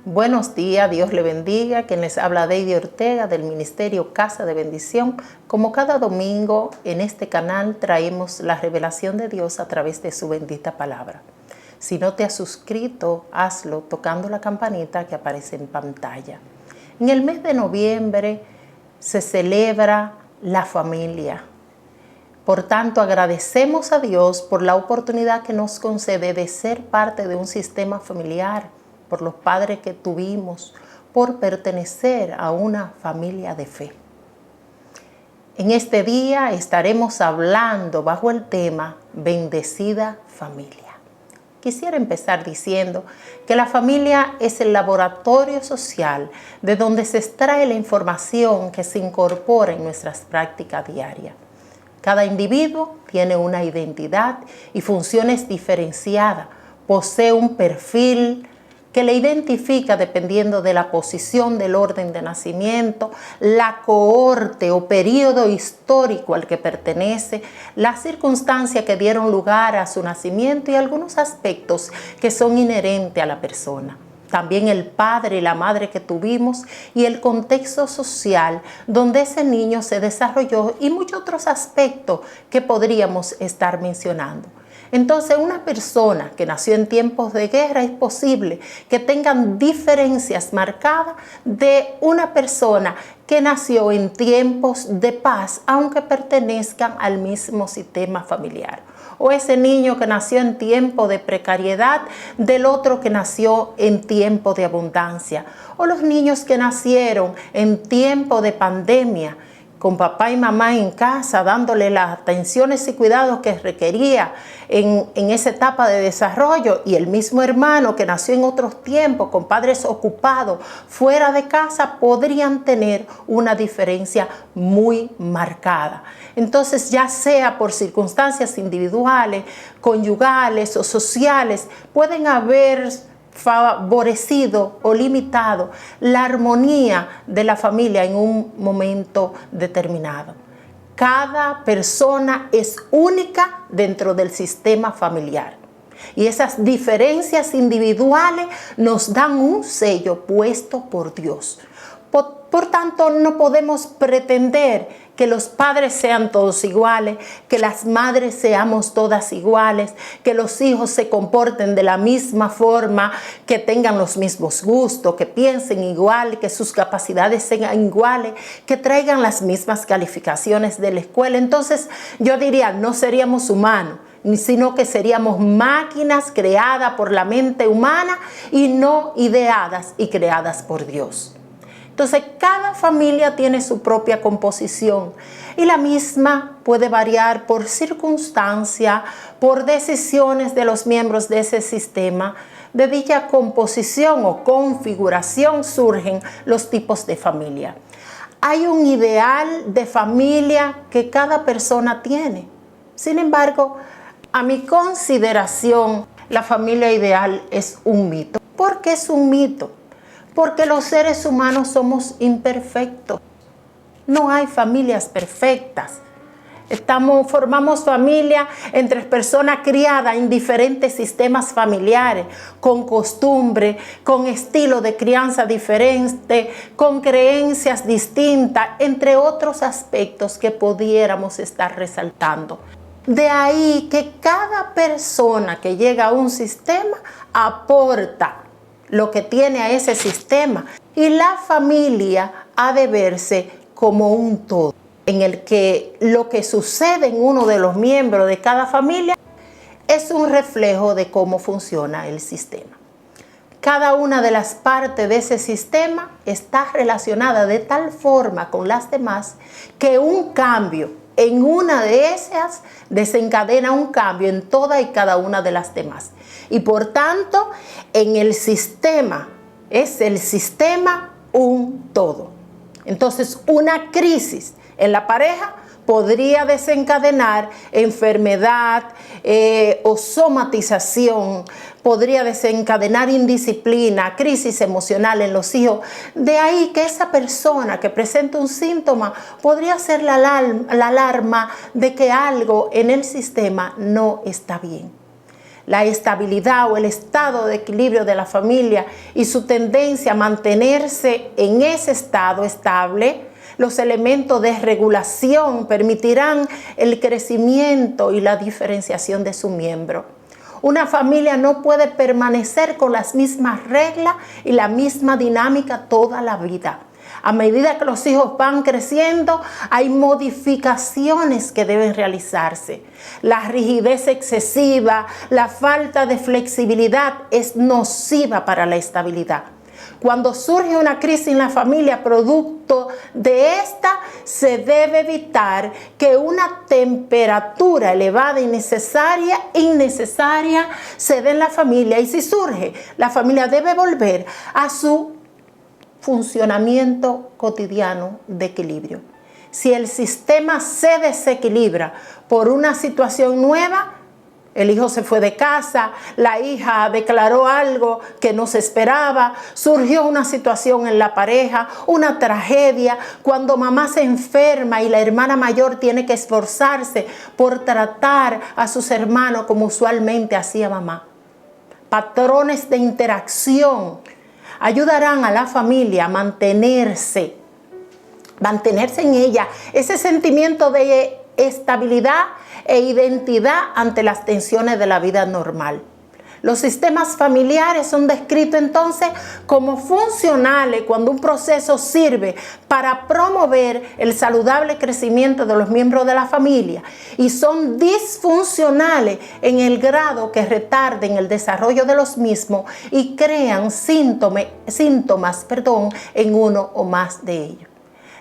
Buenos días, Dios le bendiga. Quien les habla, Deidi Ortega, del Ministerio Casa de Bendición. Como cada domingo en este canal traemos la revelación de Dios a través de su bendita palabra. Si no te has suscrito, hazlo tocando la campanita que aparece en pantalla. En el mes de noviembre se celebra la familia. Por tanto, agradecemos a Dios por la oportunidad que nos concede de ser parte de un sistema familiar, por los padres que tuvimos, por pertenecer a una familia de fe. En este día estaremos hablando bajo el tema Bendecida Familia. Quisiera empezar diciendo que la familia es el laboratorio social de donde se extrae la información que se incorpora en nuestras prácticas diarias. Cada individuo tiene una identidad y funciones diferenciadas, posee un perfil que le identifica dependiendo de la posición del orden de nacimiento, la cohorte o periodo histórico al que pertenece, las circunstancias que dieron lugar a su nacimiento y algunos aspectos que son inherentes a la persona. También el padre y la madre que tuvimos y el contexto social donde ese niño se desarrolló y muchos otros aspectos que podríamos estar mencionando. Entonces, una persona que nació en tiempos de guerra es posible que tengan diferencias marcadas de una persona que nació en tiempos de paz, aunque pertenezcan al mismo sistema familiar. O ese niño que nació en tiempo de precariedad del otro que nació en tiempo de abundancia. O los niños que nacieron en tiempo de pandemia, con papá y mamá en casa, dándole las atenciones y cuidados que requería en esa etapa de desarrollo, y el mismo hermano que nació en otros tiempos, con padres ocupados, fuera de casa, podrían tener una diferencia muy marcada. Entonces, ya sea por circunstancias individuales, conyugales o sociales, pueden haber favorecido o limitado la armonía de la familia en un momento determinado. Cada persona es única dentro del sistema familiar y esas diferencias individuales nos dan un sello puesto por Dios. Por tanto, no podemos pretender que los padres sean todos iguales, que las madres seamos todas iguales, que los hijos se comporten de la misma forma, que tengan los mismos gustos, que piensen igual, que sus capacidades sean iguales, que traigan las mismas calificaciones de la escuela. Entonces, yo diría, no seríamos humanos, sino que seríamos máquinas creadas por la mente humana y no ideadas y creadas por Dios. Entonces, cada familia tiene su propia composición y la misma puede variar por circunstancia, por decisiones de los miembros de ese sistema. De dicha composición o configuración surgen los tipos de familia. Hay un ideal de familia que cada persona tiene. Sin embargo, a mi consideración, la familia ideal es un mito. ¿Por qué es un mito? Porque los seres humanos somos imperfectos. No hay familias perfectas. Formamos familia entre personas criadas en diferentes sistemas familiares, con costumbre, con estilo de crianza diferente, con creencias distintas, entre otros aspectos que pudiéramos estar resaltando. De ahí que cada persona que llega a un sistema aporta lo que tiene a ese sistema, y la familia ha de verse como un todo, en el que lo que sucede en uno de los miembros de cada familia es un reflejo de cómo funciona el sistema. Cada una de las partes de ese sistema está relacionada de tal forma con las demás que un cambio en una de esas desencadena un cambio en toda y cada una de las demás. Y por tanto, en el sistema, es el sistema un todo. Entonces, una crisis en la pareja podría desencadenar enfermedad o somatización, podría desencadenar indisciplina, crisis emocional en los hijos. De ahí que esa persona que presenta un síntoma podría ser la alarma de que algo en el sistema no está bien. La estabilidad o el estado de equilibrio de la familia y su tendencia a mantenerse en ese estado estable, los elementos de regulación permitirán el crecimiento y la diferenciación de su miembro. Una familia no puede permanecer con las mismas reglas y la misma dinámica toda la vida. A medida que los hijos van creciendo, hay modificaciones que deben realizarse. La rigidez excesiva, la falta de flexibilidad es nociva para la estabilidad. Cuando surge una crisis en la familia producto de esta, se debe evitar que una temperatura elevada innecesaria se dé en la familia. Y si surge, la familia debe volver a su funcionamiento cotidiano de equilibrio. Si el sistema se desequilibra por una situación nueva, el hijo se fue de casa, la hija declaró algo que no se esperaba, surgió una situación en la pareja, una tragedia, cuando mamá se enferma y la hermana mayor tiene que esforzarse por tratar a sus hermanos como usualmente hacía mamá. Patrones de interacción ayudarán a la familia a mantenerse en ella, ese sentimiento de estabilidad e identidad ante las tensiones de la vida normal. Los sistemas familiares son descritos entonces como funcionales cuando un proceso sirve para promover el saludable crecimiento de los miembros de la familia, y son disfuncionales en el grado que retarden el desarrollo de los mismos y crean síntomas en uno o más de ellos.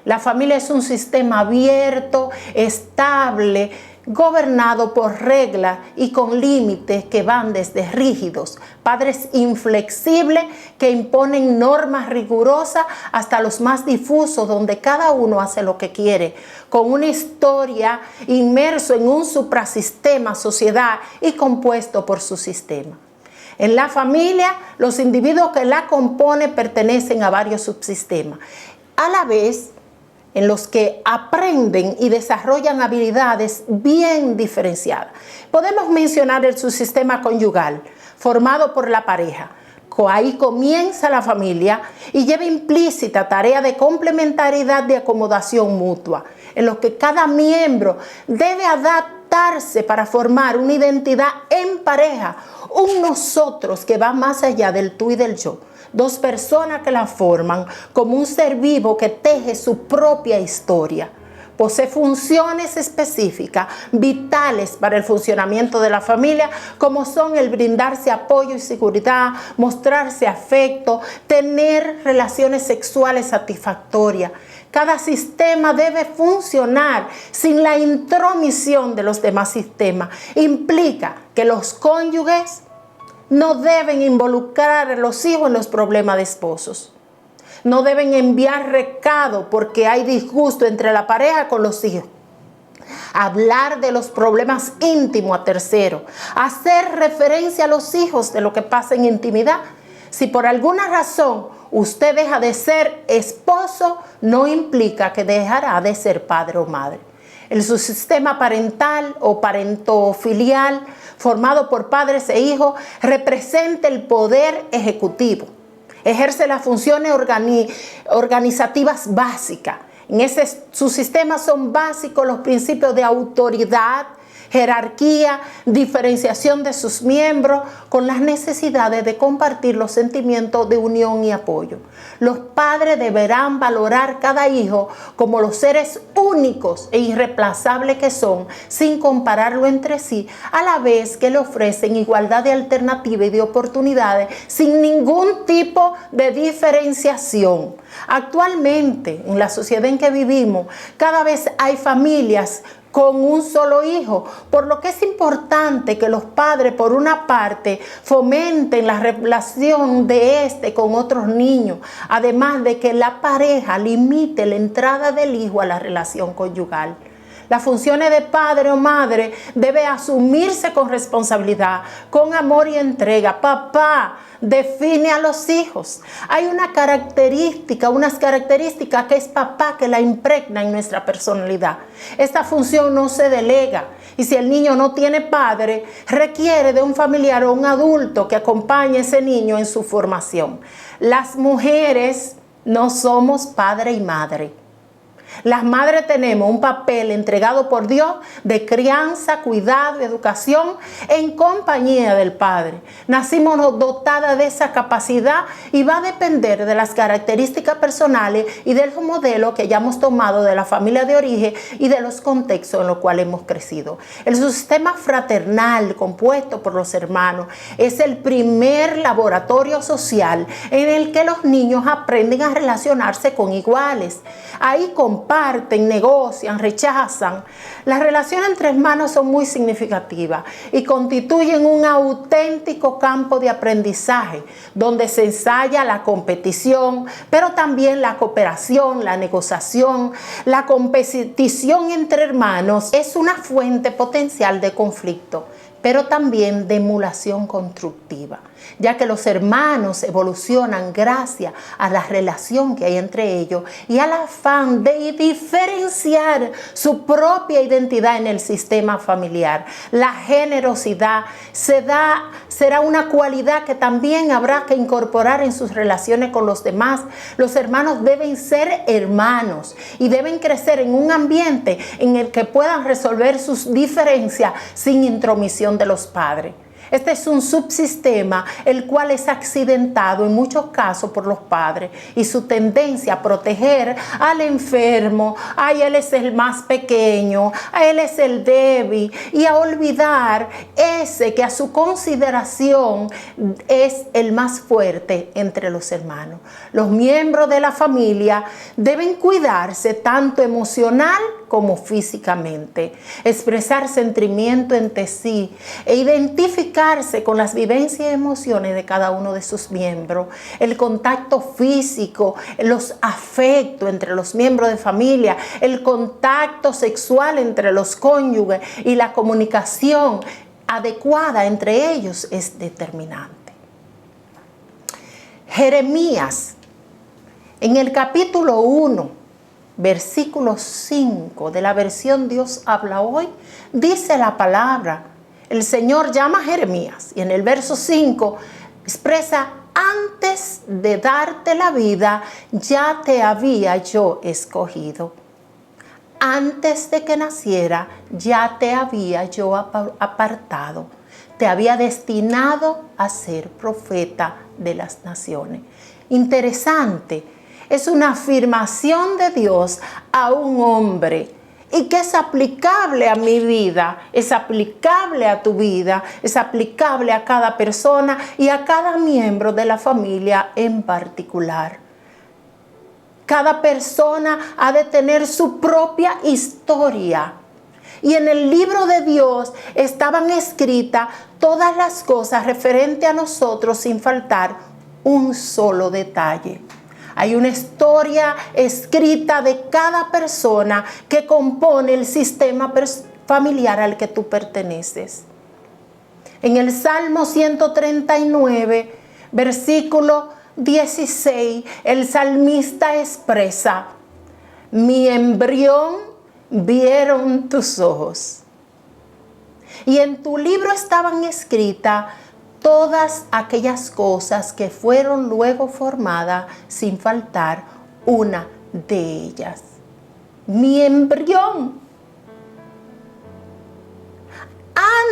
La familia es un sistema abierto, estable, gobernado por reglas y con límites que van desde rígidos, padres inflexibles que imponen normas rigurosas, hasta los más difusos donde cada uno hace lo que quiere, con una historia inmerso en un suprasistema sociedad y compuesto por su sistema. En la familia, los individuos que la componen pertenecen a varios subsistemas, a la vez en los que aprenden y desarrollan habilidades bien diferenciadas. Podemos mencionar el subsistema conyugal, formado por la pareja. Ahí comienza la familia y lleva implícita tarea de complementariedad, de acomodación mutua, en los que cada miembro debe adaptarse para formar una identidad en pareja, un nosotros que va más allá del tú y del yo. Dos personas que la forman como un ser vivo que teje su propia historia. Posee funciones específicas, vitales para el funcionamiento de la familia, como son el brindarse apoyo y seguridad, mostrarse afecto, tener relaciones sexuales satisfactorias. Cada sistema debe funcionar sin la intromisión de los demás sistemas. Implica que los cónyuges no deben involucrar a los hijos en los problemas de esposos. No deben enviar recado porque hay disgusto entre la pareja con los hijos. Hablar de los problemas íntimos a terceros. Hacer referencia a los hijos de lo que pasa en intimidad. Si por alguna razón usted deja de ser esposo, no implica que dejará de ser padre o madre. El subsistema parental o parentofilial, formado por padres e hijos, representa el poder ejecutivo. Ejerce las funciones organizativas básicas. En ese subsistema son básicos los principios de autoridad, jerarquía, diferenciación de sus miembros, con las necesidades de compartir los sentimientos de unión y apoyo. Los padres deberán valorar cada hijo como los seres únicos e irreemplazables que son, sin compararlo entre sí, a la vez que le ofrecen igualdad de alternativas y de oportunidades, sin ningún tipo de diferenciación. Actualmente, en la sociedad en que vivimos, cada vez hay familias con un solo hijo, por lo que es importante que los padres, por una parte, fomenten la relación de este con otros niños, además de que la pareja limite la entrada del hijo a la relación conyugal. Las funciones de padre o madre debe asumirse con responsabilidad, con amor y entrega. Papá define a los hijos. Hay unas características que es papá que la impregna en nuestra personalidad. Esta función no se delega. Y si el niño no tiene padre, requiere de un familiar o un adulto que acompañe a ese niño en su formación. Las mujeres no somos padre y madre. Las madres tenemos un papel entregado por Dios de crianza, cuidado y educación en compañía del Padre. Nacimos dotadas de esa capacidad y va a depender de las características personales y del modelo que hayamos tomado de la familia de origen y de los contextos en los cuales hemos crecido. El sistema fraternal compuesto por los hermanos es el primer laboratorio social en el que los niños aprenden a relacionarse con iguales. Ahí comparten, negocian, rechazan. Las relaciones entre hermanos son muy significativas y constituyen un auténtico campo de aprendizaje donde se ensaya la competición, pero también la cooperación, la negociación. La competición entre hermanos es una fuente potencial de conflicto, pero también de emulación constructiva, ya que los hermanos evolucionan gracias a la relación que hay entre ellos y al afán de diferenciar su propia identidad en el sistema familiar. La generosidad será una cualidad que también habrá que incorporar en sus relaciones con los demás. Los hermanos deben ser hermanos y deben crecer en un ambiente en el que puedan resolver sus diferencias sin intromisión de los padres. Este es un subsistema el cual es accidentado en muchos casos por los padres y su tendencia a proteger al enfermo, a él es el más pequeño, a él es el débil, y a olvidar ese que a su consideración es el más fuerte entre los hermanos. Los miembros de la familia deben cuidarse tanto emocional como físicamente, expresar sentimiento entre sí e identificarse con las vivencias y emociones de cada uno de sus miembros. El contacto físico, los afectos entre los miembros de familia, el contacto sexual entre los cónyuges y la comunicación adecuada entre ellos es determinante. Jeremías, en el capítulo 1, versículo 5 de la versión Dios habla hoy, dice la palabra, el Señor llama a Jeremías y en el verso 5 expresa: antes de darte la vida ya te había yo escogido, antes de que naciera ya te había yo apartado, te había destinado a ser profeta de las naciones. Interesante. Es una afirmación de Dios a un hombre y que es aplicable a mi vida, es aplicable a tu vida, es aplicable a cada persona y a cada miembro de la familia en particular. Cada persona ha de tener su propia historia. Y en el libro de Dios estaban escritas todas las cosas referentes a nosotros sin faltar un solo detalle. Hay una historia escrita de cada persona que compone el sistema familiar al que tú perteneces. En el Salmo 139, versículo 16, el salmista expresa: mi embrión vieron tus ojos. Y en tu libro estaban escritas todas aquellas cosas que fueron luego formadas sin faltar una de ellas. Mi embrión.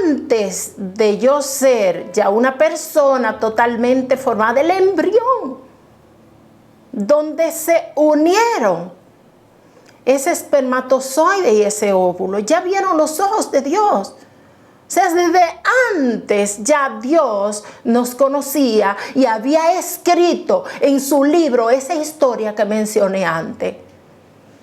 Antes de yo ser ya una persona totalmente formada, el embrión, donde se unieron ese espermatozoide y ese óvulo, ya vieron los ojos de Dios. O sea, desde antes ya Dios nos conocía y había escrito en su libro esa historia que mencioné antes.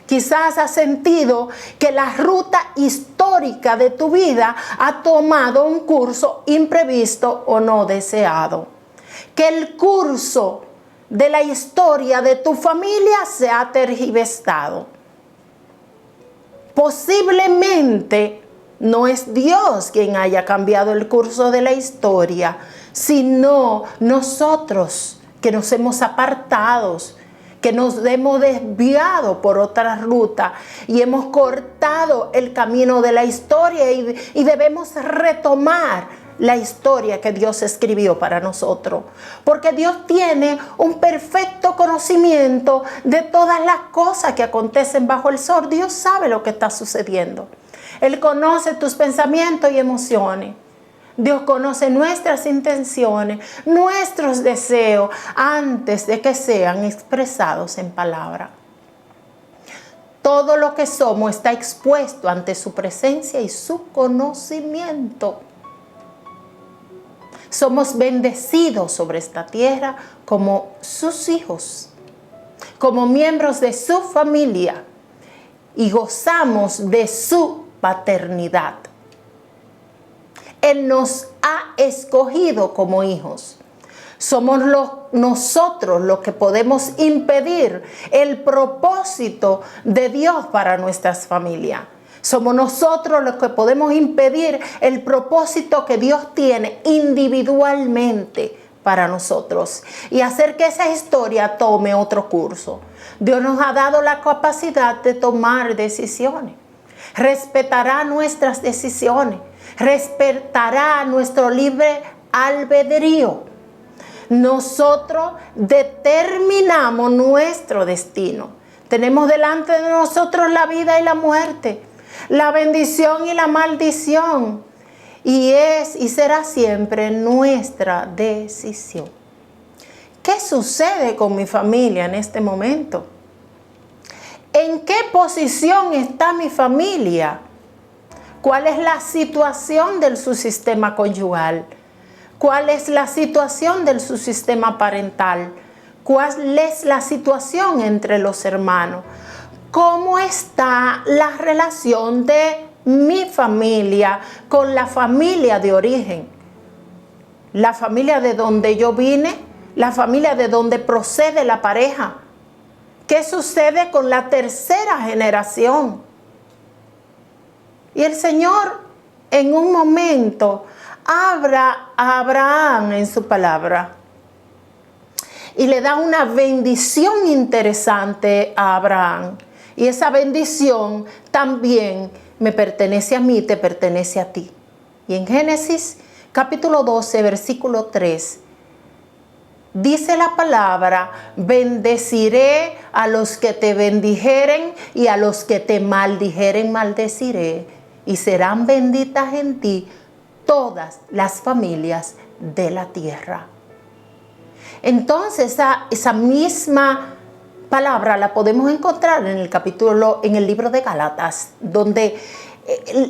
Quizás has sentido que la ruta histórica de tu vida ha tomado un curso imprevisto o no deseado. Que el curso de la historia de tu familia se ha tergiversado. Posiblemente no es Dios quien haya cambiado el curso de la historia, sino nosotros que nos hemos apartado, que nos hemos desviado por otra ruta y hemos cortado el camino de la historia y debemos retomar la historia que Dios escribió para nosotros. Porque Dios tiene un perfecto conocimiento de todas las cosas que acontecen bajo el sol. Dios sabe lo que está sucediendo. Él conoce tus pensamientos y emociones. Dios conoce nuestras intenciones, nuestros deseos, antes de que sean expresados en palabra. Todo lo que somos está expuesto ante su presencia y su conocimiento. Somos bendecidos sobre esta tierra como sus hijos, como miembros de su familia, y gozamos de su paternidad. Él nos ha escogido como hijos. Somos nosotros los que podemos impedir el propósito de Dios para nuestras familias. Somos nosotros los que podemos impedir el propósito que Dios tiene individualmente para nosotros y hacer que esa historia tome otro curso. Dios nos ha dado la capacidad de tomar decisiones. Respetará nuestras decisiones. Respetará nuestro libre albedrío. Nosotros determinamos nuestro destino. Tenemos delante de nosotros la vida y la muerte, la bendición y la maldición. Y es y será siempre nuestra decisión. ¿Qué sucede con mi familia en este momento? ¿En qué posición está mi familia? ¿Cuál es la situación de su sistema conyugal? ¿Cuál es la situación de su sistema parental? ¿Cuál es la situación entre los hermanos? ¿Cómo está la relación de mi familia con la familia de origen? La familia de donde yo vine, la familia de donde procede la pareja. ¿Qué sucede con la tercera generación? Y el Señor en un momento habla a Abraham en su palabra y le da una bendición interesante a Abraham. Y esa bendición también me pertenece a mí, te pertenece a ti. Y en Génesis capítulo 12, versículo 3, dice la palabra: bendeciré a los que te bendijeren y a los que te maldijeren maldeciré. Y serán benditas en ti todas las familias de la tierra. Entonces, esa misma palabra la podemos encontrar en el libro de Gálatas, donde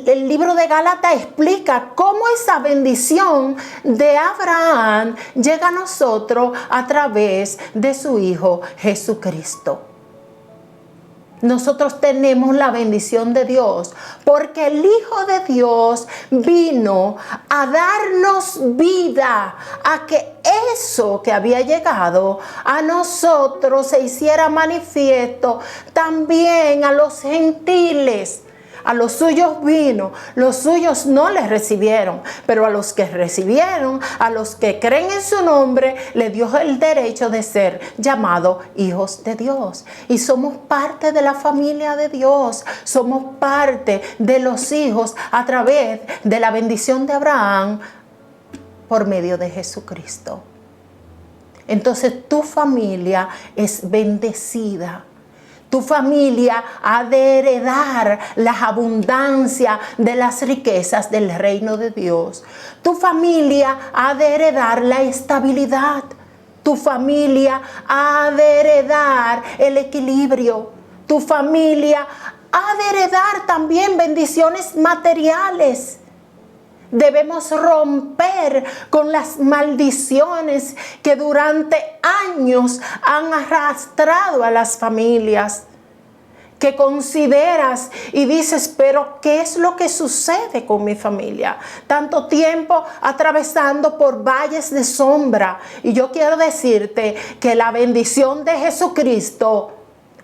el libro de Gálatas explica cómo esa bendición de Abraham llega a nosotros a través de su Hijo Jesucristo. Nosotros tenemos la bendición de Dios porque el Hijo de Dios vino a darnos vida, a que eso que había llegado a nosotros se hiciera manifiesto también a los gentiles. A los suyos vino, los suyos no les recibieron, pero a los que recibieron, a los que creen en su nombre, le dio el derecho de ser llamados hijos de Dios. Y somos parte de la familia de Dios, somos parte de los hijos a través de la bendición de Abraham por medio de Jesucristo. Entonces tu familia es bendecida. Tu familia ha de heredar las abundancias de las riquezas del reino de Dios. Tu familia ha de heredar la estabilidad. Tu familia ha de heredar el equilibrio. Tu familia ha de heredar también bendiciones materiales. Debemos romper con las maldiciones que durante años han arrastrado a las familias. Que consideras y dices, pero ¿qué es lo que sucede con mi familia? Tanto tiempo atravesando por valles de sombra. Y yo quiero decirte que la bendición de Jesucristo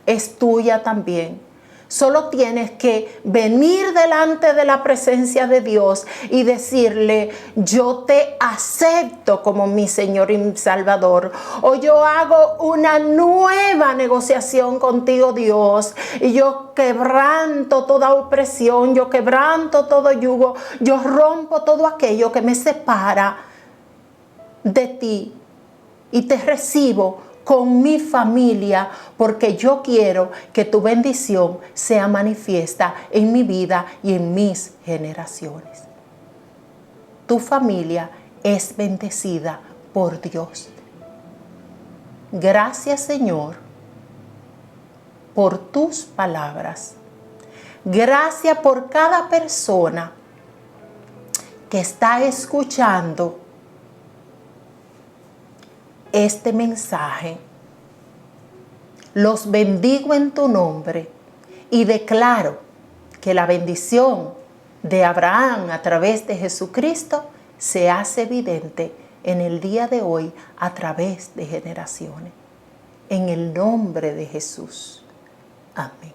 es tuya también. Solo tienes que venir delante de la presencia de Dios y decirle: yo te acepto como mi Señor y mi Salvador. O yo hago una nueva negociación contigo, Dios. Y yo quebranto toda opresión, yo quebranto todo yugo, yo rompo todo aquello que me separa de ti. Y te recibo con mi familia, porque yo quiero que tu bendición sea manifiesta en mi vida y en mis generaciones. Tu familia es bendecida por Dios. Gracias, Señor, por tus palabras. Gracias por cada persona que está escuchando este mensaje. Los bendigo en tu nombre y declaro que la bendición de Abraham a través de Jesucristo se hace evidente en el día de hoy a través de generaciones. En el nombre de Jesús. Amén.